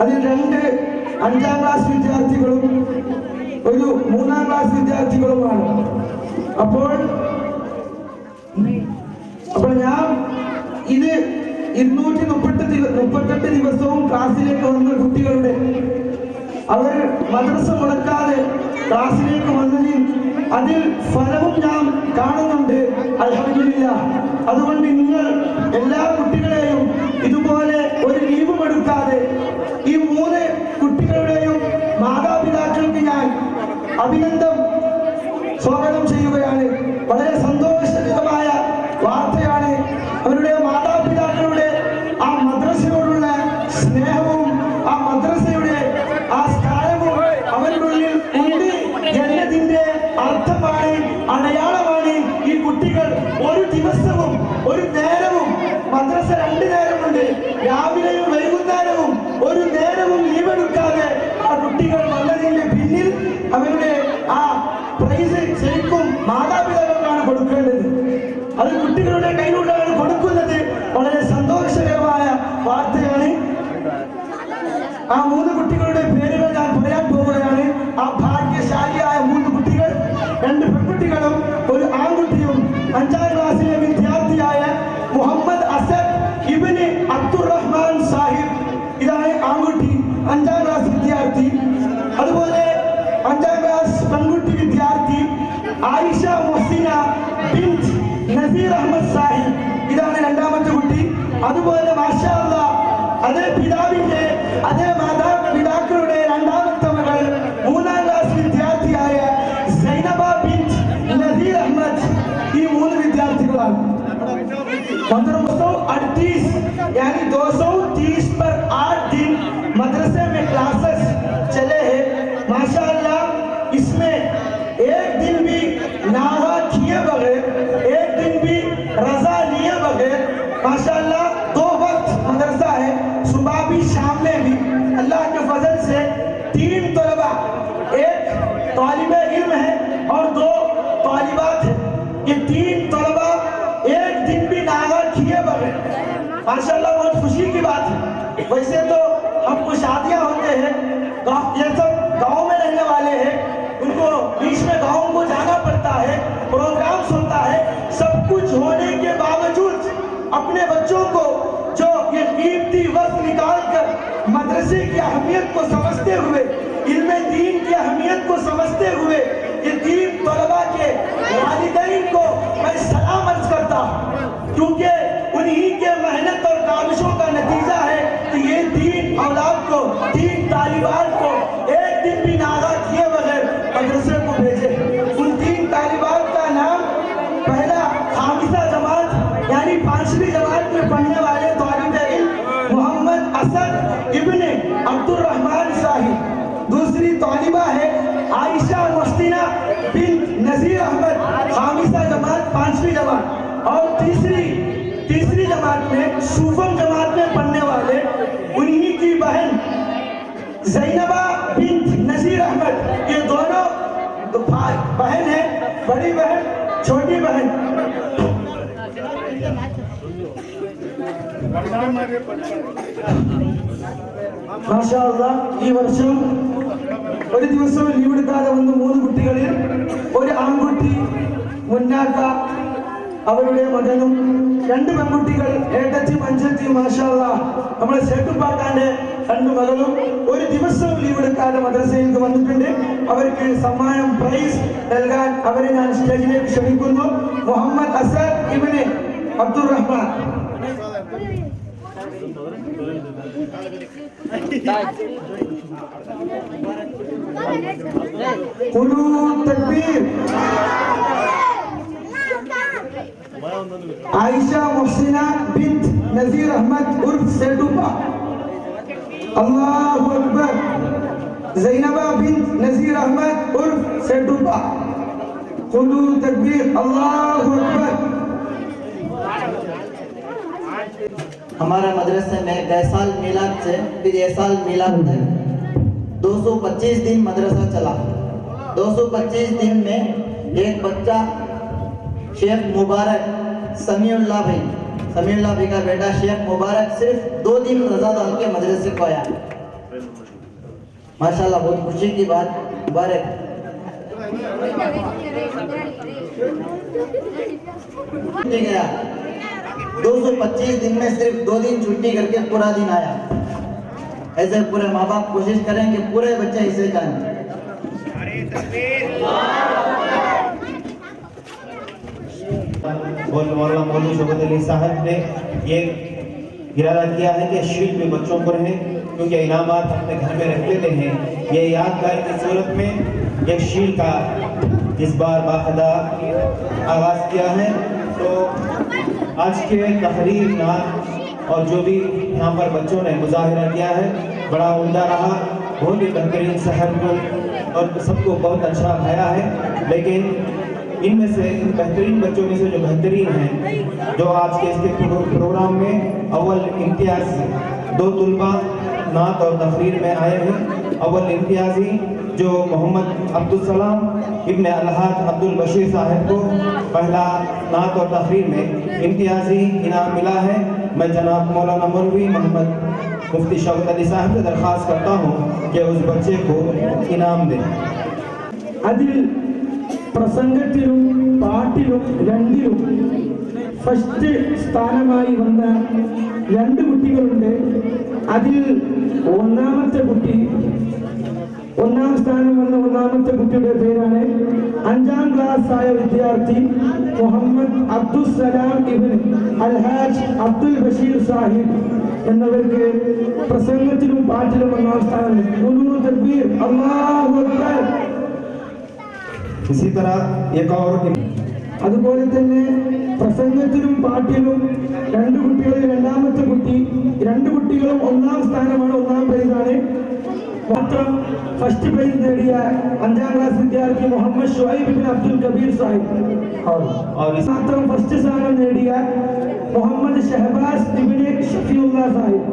അതിൽ 2 5ാം ക്ലാസ് വിദ്യാർത്ഥികളും 1 3ാം ക്ലാസ് വിദ്യാർത്ഥികളുമാണ്. അപ്പോൾ ഞാൻ ഇത് 238 ദിവസവും ക്ലാസ്സിലേക്ക് വന്ന കുട്ടികളുടെ അവർ മദ്രസ മുടക്കാതെ ക്ലാസ്സിലേക്ക് വന്നതിൽ അതിൽ ഫലവും ഞാൻ കാണുന്നുണ്ട്, അൽഹംദുലില്ലാഹ്. അതുകൊണ്ട് നിങ്ങൾ എല്ലാ കുട്ടികളെയും ഇതുപോലെ ഒരു ലീവും എടുക്കാതെ ഈ 3 കുട്ടികളുടെയും മാതാപിതാക്കൾക്ക് ഞാൻ അഭിനന്ദനം സ്വാഗതം ചെയ്യുകയാണ്. വളരെ സന്തോഷകരമായ വാർത്തയാണ്. അവരുടെ മാതാപിതാക്കളുടെ ആ മദ്രസയോടുള്ള സ്നേഹവും ആ മദ്രസയുടെ ആ സ്ഥാനവും അവരുടെ ഉള്ളിൽ ഉണ്ട് എന്നതിന്റെ അർത്ഥമാണ്, അടയാളമാണ് ഈ കുട്ടികൾ ഒരു ദിവസവും ഒരു നേരവും, മദ്രസ 2 നേരമുണ്ട്, രാവിലെയും വൈകുന്നേരവും ഒരു നേരവും ലീവ് എടുക്കാതെ ആ കുട്ടികൾ വന്നതിന്റെ പിന്നിൽ അവരുടെ ആ പ്രൈസ് ശരിക്കും മാതാപിതാക്കൾക്കാണ് കൊടുക്കേണ്ടത്. അത് കുട്ടികളുടെ കയ്യിലൂടെയാണ് കൊടുക്കുന്നത്. വളരെ സന്തോഷകരമായ വാർത്തയാണ്. ആ 3 കുട്ടികളുടെ പേരുകൾ ഞാൻ പറയാൻ പോവുകയാണ്. ആ ഭാഗ്യശാലിയായ 3 കുട്ടികൾ, 2 പെൺകുട്ടികളും 1 ആൺകുട്ടിയും. 5ാം ക്ലാസ്സിലെ വിദ്യാർത്ഥിയായ മുഹമ്മദ് അസദ് ഇബ്ന് അബ്ദുറഹ്മാൻ സാഹിബ്, ഇതാണ് ആൺകുട്ടി, 5ാം ക്ലാസ് വിദ്യാർത്ഥി. അതുപോലെ 5ാം ക്ലാസ് പെൺകുട്ടി വിദ്യാർത്ഥി ആയിഷ മുഹ്സിന ബിൻത് നസീർ അഹമ്മദ് സാഹിബ്, ഇതാണ് 2ാമത്തെ കുട്ടി. അതുപോലെ മാഷാ അല്ലാഹ് അതേ പിതാവിന്റെ അതേ മാതാപിതാക്കളുടെ 2ാമത്തെ മകൾ 3ാം ക്ലാസ് വിദ്യാർത്ഥിയായ സൈനബ ബിൻത് നസീർ അഹമ്മദ്, ഈ 3 विद्यार्थियों 1538 यानी 230 पर 8 दिन मदरसे में क्लासेस चले हैं माशाअल्लाह। इसमें एक दिन भी नागा किए बगैर, एक दिन भी रजा लिए बगैर माशाअल्लाह 2 वक्त मदरसा है, सुबह भी शाम में भी। अल्लाह के फजल से 3 तलबा, एक तालिबे इल्म है और 2 तालिबात है। ये 3 तलबा एक दिन भी नागा किए बगैर, माशाअल्लाह बहुत खुशी की बात है। वैसे तो हमको शादियां होते हैं, ये सब गाँव में रहने वाले हैं, उनको बीच में गाँव को जाना पड़ता है, प्रोग्राम्स होता है, सब कुछ होने के बावजूद अपने बच्चों को जो ये कीमती वक्त निकाल कर मदरसे की अहमियत को समझते हुए, इल्मे दीन की अहमियत को समझते हुए ये 3 तलबा के वालिदैन को मैं सलाम अर्ज करता हूँ, क्योंकि उन्हीं के मेहनत और काविशों का नतीजा है कि ये 3 औलाद को, 3 तालिबात को एक दिन भी नागा किए बगैर मदरसे को भेजे। उन 3 तालिबात का नाम, पहला खामिसा जमात यानी 5वीं जमात में पढ़ने वाले तालिबे इल्म मोहम्मद असद इब्ने अब्दुर्रहमान साहिब, दूसरी तालिबा है आयशा मुस्तिना बिन नजीर अहमद, खामिसा जमात 5वीं जमात, और तीसरी जमात में सूफम जमात में पढ़ने वाले उन्हीं की बहन ज़ैनबा बिन नजीर अहमद। ये दोनों बहन है, बड़ी बहन छोटी बहन മാഷാ അല്ലാഹ് ഈ വർഷം ഒരു ദിവസവും ലീവ് എടുക്കാതെ വന്ന 3 കുട്ടികളിൽ ഒരു ആൺകുട്ടി മുന്നാക്ക അവരുടെ മകനും 2 പെൺകുട്ടികൾ ഏട്ടത്തി മഞ്ചത്തി മാഷാ അല്ലാഹ് നമ്മളെ ഷെട്ടുപ്പാക്കാന്റെ 2 മകളും ഒരു ദിവസവും ലീവ് എടുക്കാതെ മദ്രസയിലേക്ക് വന്നിട്ടുണ്ട്. അവർക്ക് സമ്മാനം പ്രൈസ് നൽകാൻ അവരെ ഞാൻ സ്റ്റേജിലേക്ക് ക്ഷണിക്കുന്നു. മുഹമ്മദ് അസദ് ഇബ്നു അബ്ദുറഹ്മാൻ. कुलू तकबीर। आयशा मुहसिना बिन्त नजीर अहमद उर्फ सेडुपा। अल्लाहु अकबर। ज़ैनबा बिन्त नजीर अहमद उर्फ सेडुपा। कुलू तकबीर। अल्लाहु अकबर। हमारे मदरसे में गए साल मिलाद से फिर ये साल मिलाद है 225 दिन मदरसा चला। 225 दिन में एक बच्चा शेख मुबारक समीउल्लाह भाई का बेटा शेख मुबारक सिर्फ 2 दिन रजा डाल के मदरसे को आया। माशाल्लाह बहुत खुशी की बात। मुबारक। गया 225 दिन में सिर्फ 2 दिन छुट्टी करके पूरा दिन आया। ऐसे पूरे माँ बाप कोशिश करें कि पूरे बच्चे इसे जाएं। मौलाना मौलवी शौकत अली साहब ने ये इरादा किया है कि शील्ड में बच्चों को रहे, क्योंकि इनामात अपने घर में रख लेते हैं। ये यादगार की सूरत में एक शील्ड का इस बार बाकायदा आगाज़ किया है। तो आज के तहरीर नात और जो भी यहाँ पर बच्चों ने मुजाहिरा किया है बड़ा उम्दा रहा, बहुत ही बेहतरीन शहर को और सबको बहुत अच्छा भाया है। लेकिन इनमें से बेहतरीन बच्चों में से जो बेहतरीन हैं, जो आज के इसके प्रोग्राम में अव्वल इम्तियाज़ 2 तुलबा नात और तकरीर में आए हैं। अव्वल इम्तियाज़ी जो मोहम्मद अब्दुल सलाम इब्न अलहाज अब्दुल बशीर साहब को पहला नात और तकरीर में इम्तियाज़ी इनाम मिला है। मैं जनाब मौलाना मौलवी मोहम्मद मुफ्ती शौकत अली साहब से दरख्वास्त करता हूँ कि उस बच्चे को इनाम दें। അതിൽ പ്രസംഗത്തിലും പാട്ടിലും രണ്ടിലും ഫസ്റ്റ് സ്ഥാനമായി വന്ന 2 കുട്ടികളുണ്ട്. അതിൽ ഒന്നാമത്തെ കുട്ടി, ഒന്നാം സ്ഥാനം വന്ന ഒന്നാമത്തെ കുട്ടിയുടെ പേരാണ് 5ാം ക്ലാസ് ആയ വിദ്യാർത്ഥി മുഹമ്മദ് അബ്ദുൽ സലാം ഇബ്നു അൽഹാജ് അബ്ദുൽ ബഷീർ സാഹിബ് എന്നവർക്ക് പ്രസംഗത്തിലും പാട്ടിലും ഒന്നാം സ്ഥാനം. കുലൂ തക്ബീർ. അല്ലാഹു അക്ബർ. इसी तरह एक और അതുപോലെ തന്നെ പ്രസംഗത്തിലും പാട്ടിലും 2 കുട്ടികളിൽ രണ്ടാമത്തെ കുട്ടി, 2 കുട്ടികളും 1ാം സ്ഥാനമാണ്, 1ാം പ്രൈസാണ്. മാത്രം ഫസ്റ്റ് പ്രൈസ് നേടിയ 5ാം ക്ലാസ് വിദ്യാർത്ഥി മുഹമ്മദ് ഷുഐബ് ഇബ്നു അബ്ദുൽ കബീർ സാഹിബ്. और മാത്രം ഫസ്റ്റ് സ്ഥാനം നേടിയ മുഹമ്മദ് ഷഹബാസ് ഇബ്നു ഷഫീഉല്ലാ സാഹിബ്.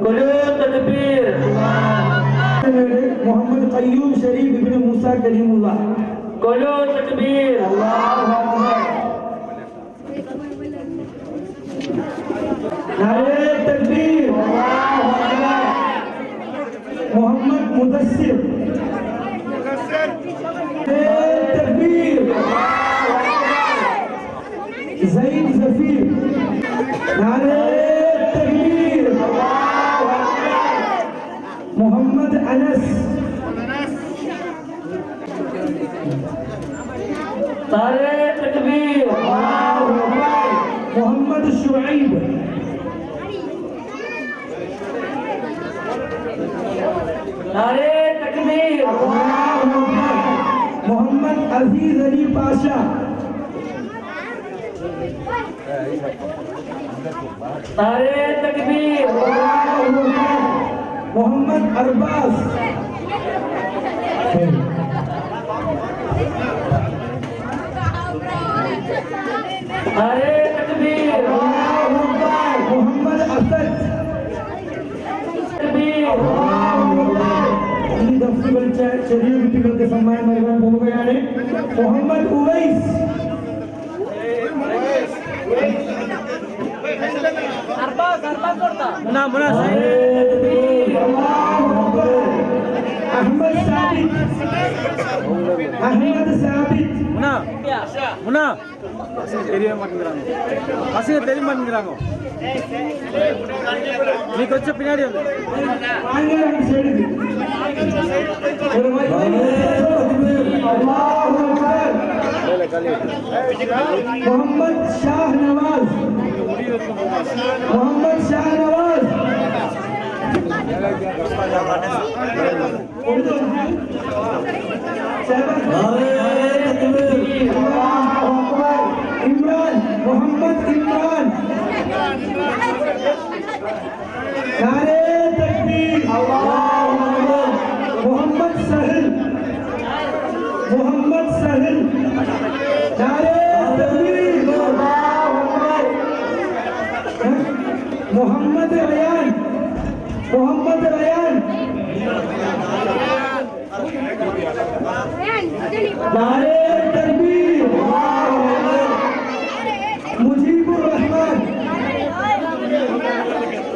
മുഹമ്മദ് ഖയ്യൂം ഷരീഫ് ഇബ്നു മൂസ കരീമുല്ല. तकबीर। नारे तकबीर। मोहम्मद मुदस्सिर। तकबीर। ज़ईद ज़फीर। नारे तकबीर। मोहम्मद अनस। नारे तकबीर। मोहम्मद शुआइब। नारे तकबीर। मोहम्मद अजीज अली पाशा। नारे तकबीर। मोहम्मद अरबाज। नारे तकबीर। मोहम्मद असद। ഈ ദഫ്തർ വിളിച്ച ചെറിയ കുട്ടികൾക്ക് സമ്മാനം നൽകാൻ പോവുകയാണ്. മുഹമ്മദ് ഉവൈസ്. अहमद साबित முன்னா தெரிய மாட்டேங்கிறாங்க பசங்க தெரிய மாட்டேங்கிறாங்க நீ கொஞ்சம் பின்னாடி வந்து मोहम्मद शाह नवाज इमरान मोहम्मद इमरान नारे तकबीर मोहम्मद सहल नारे तकबीर मोहम्मद रयान नारे तकबीर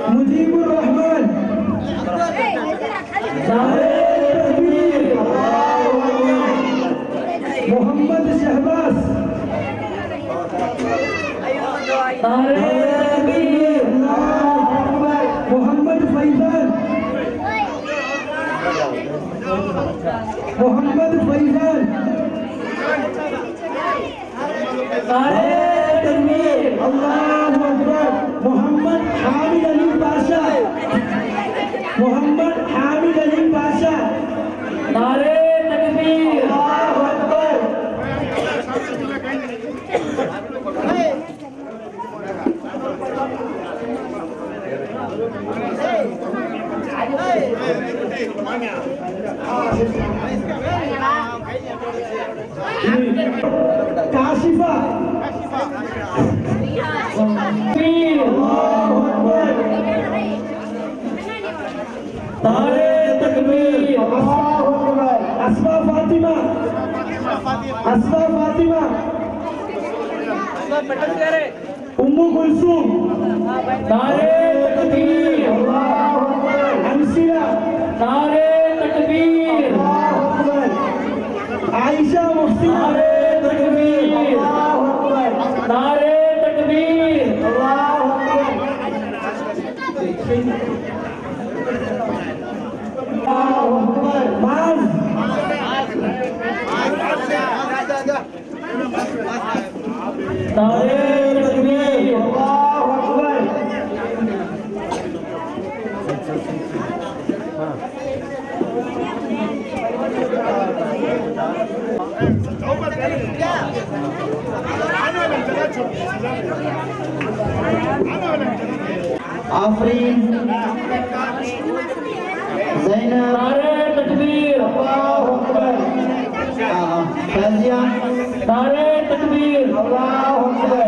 मुजीबुर रहमान नारे तकबीर मोहम्मद शहबाज नारे तकबीर मोहम्मद फैजान नारे तकबीर अल्लाहु अकबर मोहम्मद हामिद अली पाशा नारे तकबीर अल्लाहु अकबर काशिफा नारे तकबीर अस्मा फातिमा उम्मु कुलसूम नारे तकबीर अंसिया नारे तकबीर आयशा मुफ्ती नारे तकबीर माज नारे तकबीर आफरीन ज़ैनब नारे तकबीर अल्लाहु अकबर फैजिया नारे तकबीर अल्लाहु अकबर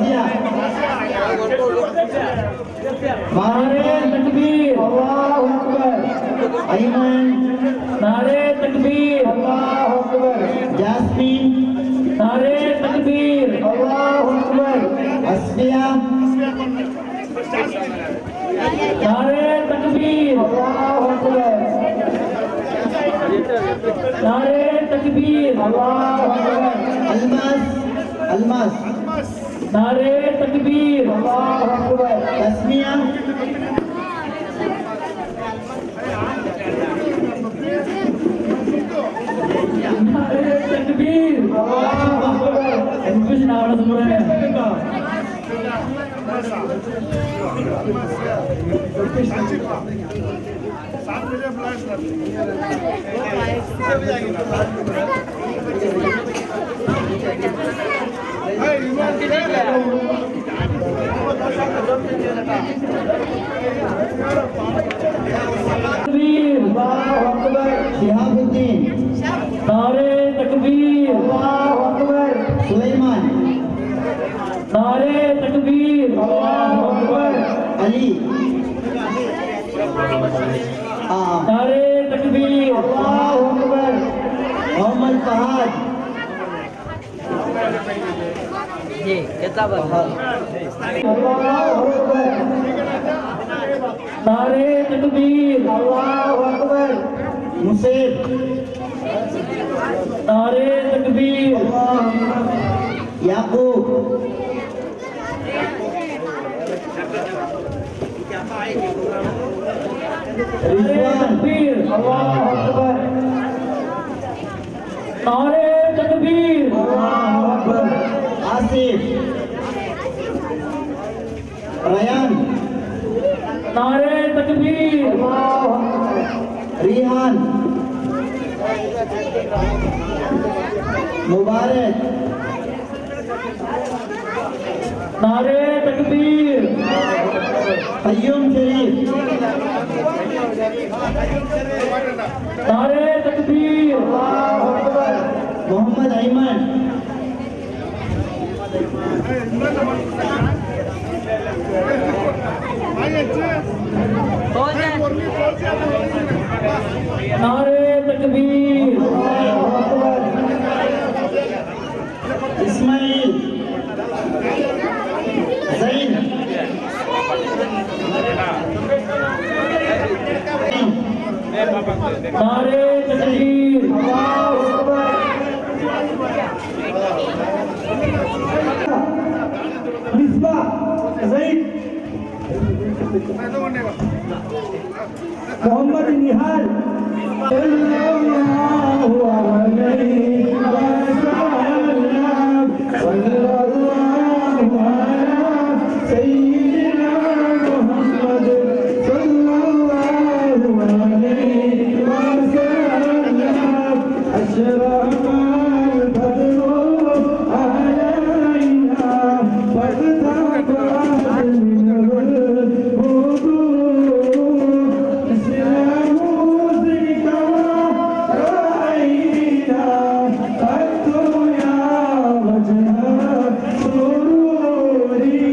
नारे तकबीर अल्लाहु अकबर अयमन नारे तकबीर अल्लाहु अकबर जास्मीन नारे तकबीर अल्लाहु अकबर अस्फिया नारे तकबीर अल्लाहु अकबर नारे तकबीर अल्लाहु अकबर अलमास नारे तकबीर अल्लाहु अकबर तस्मिया नारे तकबीर कुछ नाम सुन रहे हैं तकबीर अल्लाहु अकबर शिहाबुद्दीन नारे तकबीर अल्लाहु अकबर सुलेमान नारे तकबीर अल्लाहु अकबर अली नारे तकबीर अल्लाहु अकबर मोहम्मद फहाद अल्लाहु अकबर नारे तकबीर अल्लाहु अकबर मुसीब नारे तकबीर याकूब नारे रिजवान तकबीर अल्लाहु अकबर नारे तकबीर अल्लाहु अकबर आसिफ रयान नारे तकबीर रिहान मुबारक नारे तकबीर कय्यूम शरीफ नारे तकबीर मोहम्मद अयमन नारे तकबीर इस्माइल जैन नारे तकबीर मिसबा जैद मोहम्मद निहाल सल्लल्लाहु अलैहि वसल्लम सल्लल्लाहु अला सय्यिदिना मुहम्मद सल्लल्लाहु अलैहि वसल्लम अशरफल बद्रु अलैना फतहत मिनहुल हुदूद इस्लामु ज़िका राईना अत्तु या वजह सुरूरी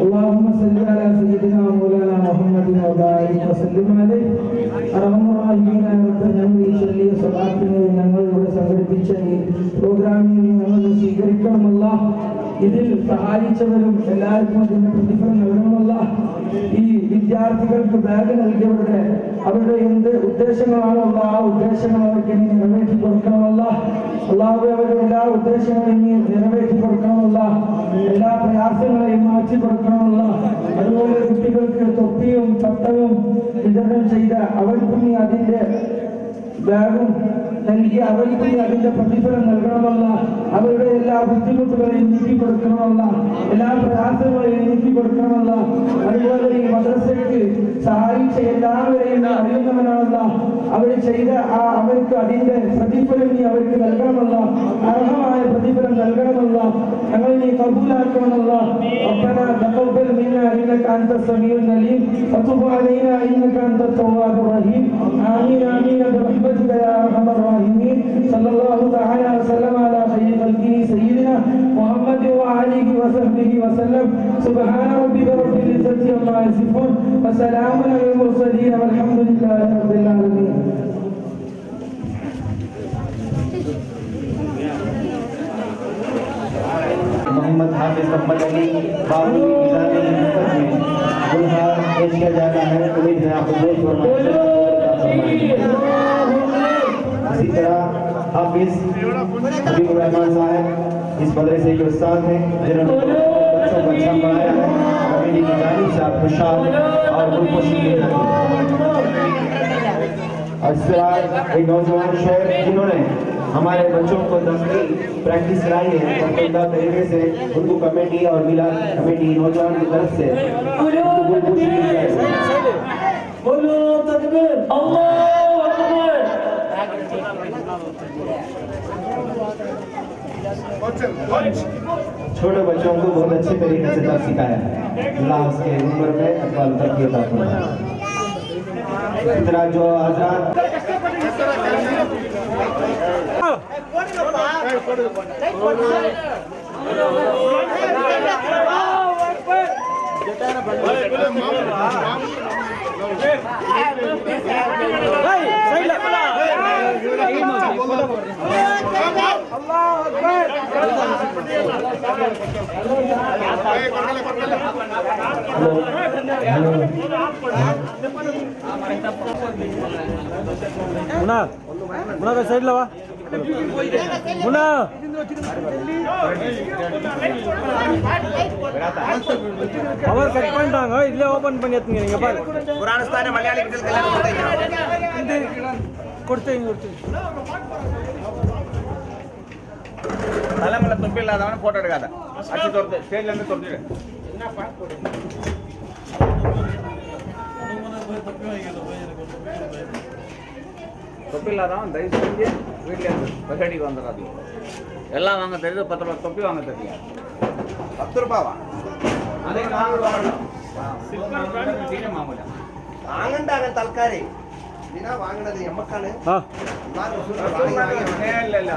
اللهم صل على سيدنا مولانا محمد وبارك وسلم عليه അർഹമറാഹിമീന ഞങ്ങൾ ഈ ചെറിയ സ്വലാത്തിനെ ഞങ്ങളിവിടെ സംഘടിപ്പിച്ച ഈ പ്രോഗ്രാമിനെ ഞങ്ങൾ സ്വീകരിക്കണമല്ല. ഇതിൽ സഹായിച്ചവരും എല്ലാവർക്കും അതിന്റെ പ്രതിഫലം നൽകണമല്ല. ഈ വിദ്യാർത്ഥികൾക്ക് ബാഗ് നൽകിയവരുടെ അവരുടെ എന്ത് ഉദ്ദേശങ്ങളാണോ ആ ഉദ്ദേശങ്ങൾ അവർക്ക് ഇനി നിറവേറ്റി കൊടുക്കണമല്ല. അള്ളാഹു അവരുടെ എല്ലാ ഉദ്ദേശങ്ങളും ഇനി നിറവേറ്റി കൊടുക്കണമല്ല. എല്ലാ പ്രയാസങ്ങളെയും മാറ്റി കൊടുക്കണമല്ല. അതുപോലെ കുട്ടികൾക്ക് തൊപ്പിയും പട്ടവും വിതരണം ചെയ്ത അവർക്കും നീ അതിന്റെ ബാഗും നൽകി അവർക്ക് നീ അതിന്റെ പ്രതിഫലം നൽകണമല്ല. അവരുടെ എല്ലാ ബുദ്ധിമുട്ടുകളെയും നീക്കി കൊടുക്കണമല്ല. എല്ലാ പ്രയാസങ്ങളെയും നീക്കി കൊടുക്കണമല്ല. അതുപോലെ ഈ മദ്രസയ്ക്ക് സഹായിച്ച എല്ലാവരെയും നീ അറിയുന്നവനാണല്ല. അവർ ചെയ്ത അവർക്ക് അതിന്റെ പ്രതിഫലം നീ അവർക്ക് നൽകണമല്ല. അർഹമായ പ്രതിഫലം നൽകണമല്ല. ഞങ്ങൾ നീ കബൂലാക്കണമല്ല. ربنا تقبل منا انك انت السميع العليم وتب علينا انك انت التواب الرحيم امين امين برحمتك يا ارحم الراحمين صلى الله تعالى وسلم على خير خلقه سيدنا محمد وآله وصحبه وسلم سبحان ربك رب العزة عما يصفون وسلام على المرسلين والحمد لله رب العالمين. मोहम्मद हाफिज मोहम्मद अली बाबू की निजामी हिकमत में गुलहार पेश किया जाता है। उम्मीद है आपको बहुत इसी तरह हाफिज हबीबुर रहमान साहब इस मदरसे के उस्ताद हैं जिन्होंने बच्चों को अच्छा पढ़ाया है। कमेटी की जानिब से आपको शाल और गुलपोशी दी जाती है। और इस तरह एक नौजवान शेर जिन्होंने हमारे बच्चों को दसवीं प्रैक्टिस कराई है और शानदार तरीके से उर्दू कमेटी और मिलाद कमेटी नौजवान की तरफ से गुलपोशी दी जाएगी। बोलो तकबीर अल्लाहू अकबर। छोटे बच्चों को बहुत अच्छे तरीके से दर्द सिखाया है। अल्लाह उसके उम्र में अकबाल तरक्की अता फरमाए। इस तरह जो आजाद मुना मुना का साइड लवा मुना அவர் கட் பண்ணிட்டாங்க இல்ல ஓபன் பண்ணி எடுத்துங்க நீங்க பாரு புராணஸ்தான மலையாளி கிட்ட கொடுத்தீங்க தலைமலை தொப்பி இல்லாதவன போட்டோ எடுக்காத அச்சு தொடுத்து ஸ்டேஜ்ல இருந்து தொடுத்து என்னப்பா தொப்பி இல்லாதவன் தயவு செஞ்சு வீட்டுல இருந்து பசடிக்கு வந்துடாதீங்க எல்லாம் வாங்க தெரியுது 10 ரூபாய் தொப்பி வாங்க தெரியும் 10 ரூபாவா அதே வாங்குவாங்க വാങ്ങണ്ടാകൻ തൽക്കാലം ഇതിനാ വാങ്ങണത് എമ്മക്കാണ് ആ இல்ல